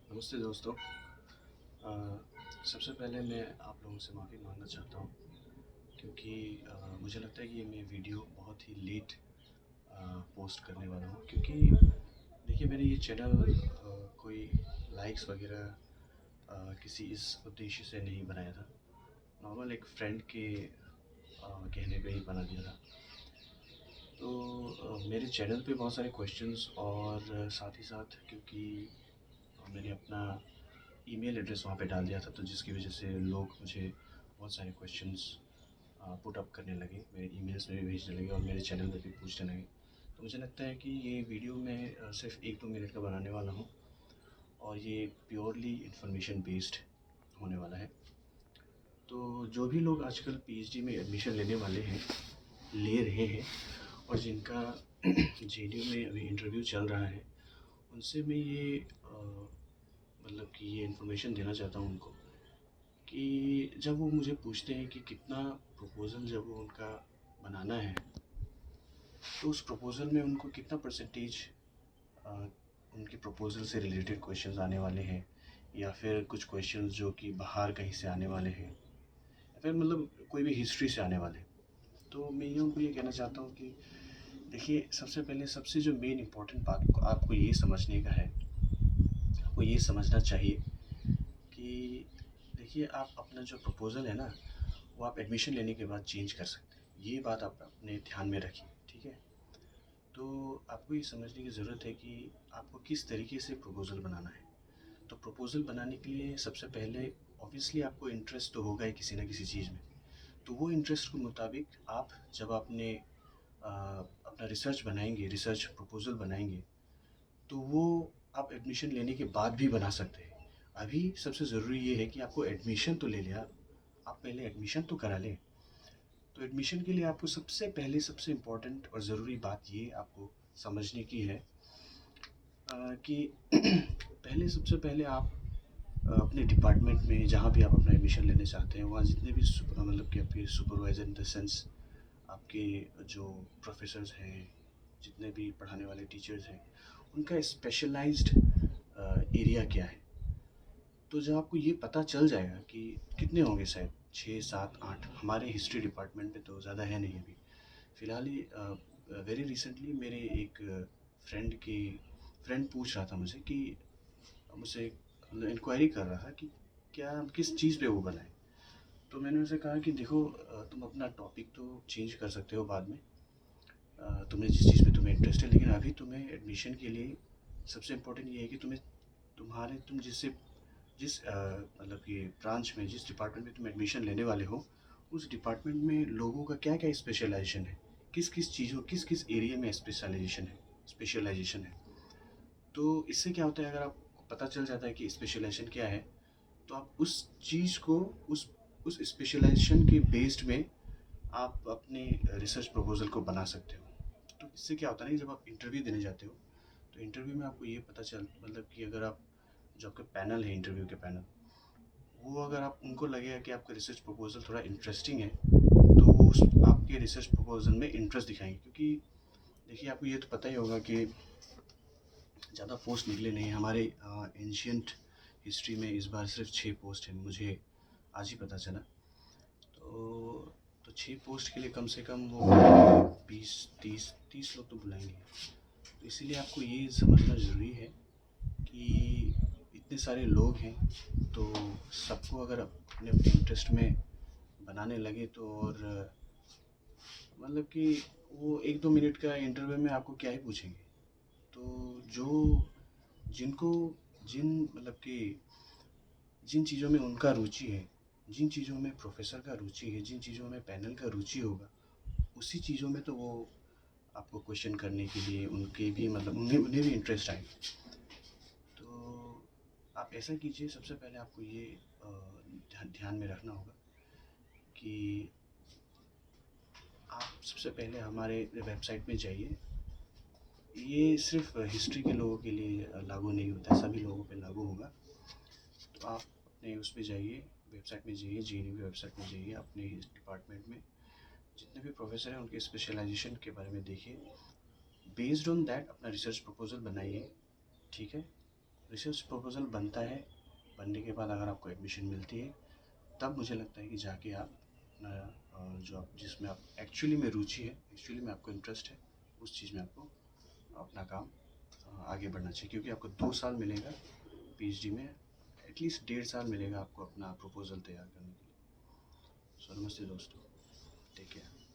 नमस्ते दोस्तों। अ, सबसे पहले मैं आप लोगों से माफ़ी मांगना चाहता हूँ क्योंकि मुझे लगता है कि ये मैं वीडियो बहुत ही लेट पोस्ट करने वाला हूँ क्योंकि देखिए मैंने ये चैनल कोई लाइक्स वगैरह किसी इस उद्देश्य से नहीं बनाया था। नॉर्मल एक फ्रेंड के कहने पे ही बना दिया था। तो मेरे चैनल पे बहुत सारे क्वेश्चंस और साथ ही साथ क्योंकि मैंने अपना ईमेल एड्रेस वहाँ पे डाल दिया था, तो जिसकी वजह से लोग मुझे बहुत सारे क्वेश्चंस पुट अप करने लगे, मेरे ईमेल्स में भी भेजने लगे और मेरे चैनल पे भी पूछने लगे। तो मुझे लगता है कि ये वीडियो मैं सिर्फ 1-2 मिनट का बनाने वाला हूँ और ये प्योरली इन्फॉर्मेशन बेस्ड होने वाला है। तो जो भी लोग आजकल पीएचडी में एडमिशन लेने वाले हैं, ले रहे हैं और जिनका जेएनयू में अभी इंटरव्यू चल रहा है, उनसे मैं ये मतलब कि ये इन्फॉर्मेशन देना चाहता हूँ उनको कि जब वो मुझे पूछते हैं कि कितना प्रपोज़ल जब वो उनका बनाना है, तो उस प्रपोज़ल में उनको कितना परसेंटेज उनके प्रपोज़ल से रिलेटेड क्वेश्चंस आने वाले हैं या फिर कुछ क्वेश्चंस जो कि बाहर कहीं से आने वाले हैं या फिर मतलब कोई भी हिस्ट्री से आने वाले हैं। तो मैं ये उनको ये कहना चाहता हूँ कि देखिए, सबसे पहले सबसे जो मेन इम्पोर्टेंट बात को आपको ये समझने का है, आपको ये समझना चाहिए कि देखिए आप अपना जो प्रपोज़ल है ना, वो आप एडमिशन लेने के बाद चेंज कर सकते हैं। ये बात आप अपने ध्यान में रखिए, ठीक है? तो आपको ये समझने की ज़रूरत है कि आपको किस तरीके से प्रपोज़ल बनाना है। तो प्रपोज़ल बनाने के लिए सबसे पहले ऑब्वियसली आपको इंटरेस्ट तो होगा ही किसी न किसी चीज़ में। तो वो इंटरेस्ट के मुताबिक आप जब अपना रिसर्च बनाएँगे, रिसर्च प्रपोज़ल बनाएँगे, तो वो आप एडमिशन लेने के बाद भी बना सकते हैं। अभी सबसे ज़रूरी ये है कि आपको एडमिशन तो ले लिया, आप पहले एडमिशन तो करा लें। तो एडमिशन के लिए आपको सबसे पहले सबसे इम्पोर्टेंट और ज़रूरी बात ये आपको समझने की है कि पहले सबसे पहले आप अपने डिपार्टमेंट में जहाँ भी आप अपना एडमिशन लेने चाहते हैं, वहाँ जितने भी मतलब कि आपके सुपरवाइज़र इन द सेंस आपके जो प्रोफेसर्स हैं, जितने भी पढ़ाने वाले टीचर्स हैं, उनका स्पेशलाइज्ड एरिया क्या है। तो जब आपको ये पता चल जाएगा कि कितने होंगे, शायद 6, 7, 8, हमारे हिस्ट्री डिपार्टमेंट में तो ज़्यादा है नहीं अभी। फ़िलहाल ही वेरी रिसेंटली मेरे एक फ्रेंड पूछ रहा था मुझसे कि मुझसे मतलब इंक्वायरी कर रहा था कि क्या किस चीज़ पे वो बनाए। तो मैंने उनसे कहा कि देखो तुम अपना टॉपिक तो चेंज कर सकते हो बाद में। तुम्हें जिस चीज़ में तुम्हें इंटरेस्ट है, लेकिन अभी तुम्हें एडमिशन के लिए सबसे इम्पोर्टेंट ये है कि तुम जिस मतलब कि ब्रांच में, जिस डिपार्टमेंट में तुम एडमिशन लेने वाले हो, उस डिपार्टमेंट में लोगों का क्या-क्या स्पेशलाइज़ेशन है, किस-किस चीज़ों किस-किस एरिया में स्पेशलाइज़ेशन है। तो इससे क्या होता है, अगर आपको पता चल जाता है कि स्पेशलाइज़ेशन क्या है, तो आप उस चीज़ को उस स्पेशलाइज़ेशन के बेस्ड में आप अपने रिसर्च प्रपोज़ल को बना सकते हो। तो इससे क्या होता है ना, जब आप इंटरव्यू देने जाते हो, तो इंटरव्यू में आपको ये पता चल मतलब कि अगर आप जो आपके पैनल है, इंटरव्यू के पैनल, वो अगर आप उनको लगेगा कि आपका रिसर्च प्रपोज़ल थोड़ा इंटरेस्टिंग है, तो वो उस आपके रिसर्च प्रपोज़ल में इंटरेस्ट दिखाएँगे। क्योंकि देखिए, आपको ये तो पता ही होगा कि ज़्यादा पोस्ट निकले नहीं हमारे एंशिएंट हिस्ट्री में। इस बार सिर्फ 6 पोस्ट हैं, मुझे आज ही पता चला। तो 6 पोस्ट के लिए कम से कम वो 20-30 लोग तो बुलाएंगे। तो इसीलिए आपको ये समझना ज़रूरी है कि इतने सारे लोग हैं, तो सबको अगर अपने अपने इंटरेस्ट में बनाने लगे तो और मतलब कि वो 1-2 मिनट का इंटरव्यू में आपको क्या ही पूछेंगे। तो जो जिनको जिन मतलब कि जिन चीज़ों में उनका रुचि है, जिन चीज़ों में प्रोफ़ेसर का रुचि है, जिन चीज़ों में पैनल का रुचि होगा, उसी चीज़ों में तो वो आपको क्वेश्चन करने के लिए उनके भी मतलब उन्हें भी इंटरेस्ट आएगा। तो आप ऐसा कीजिए, सबसे पहले आपको ये ध्यान में रखना होगा कि आप सबसे पहले हमारे वेबसाइट में जाइए। ये सिर्फ़ हिस्ट्री के लोगों के लिए लागू नहीं होता है, सभी लोगों पे लागू होगा। तो आप अपने उस पे जाइए, वेबसाइट में जाइए, जेएनयू की वेबसाइट में जाइए, अपने इस डिपार्टमेंट में जितने भी प्रोफ़ेसर हैं उनके स्पेशलाइज़ेशन के बारे में देखिए। बेस्ड ऑन दैट अपना रिसर्च प्रपोज़ल बनाइए, ठीक है? रिसर्च प्रपोज़ल बनता है, बनने के बाद अगर आपको एडमिशन मिलती है, तब मुझे लगता है कि जाके आप अपना जो आप जिसमें आप एक्चुअली में रुचि है, एक्चुअली में आपको इंटरेस्ट है, उस चीज़ में आपको अपना काम आगे बढ़ना चाहिए, क्योंकि आपको 2 साल मिलेगा पीएचडी में, एटलीस्ट 1.5 साल मिलेगा आपको अपना प्रपोज़ल तैयार करने के लिए। सो नमस्ते दोस्तों, टेक केयर।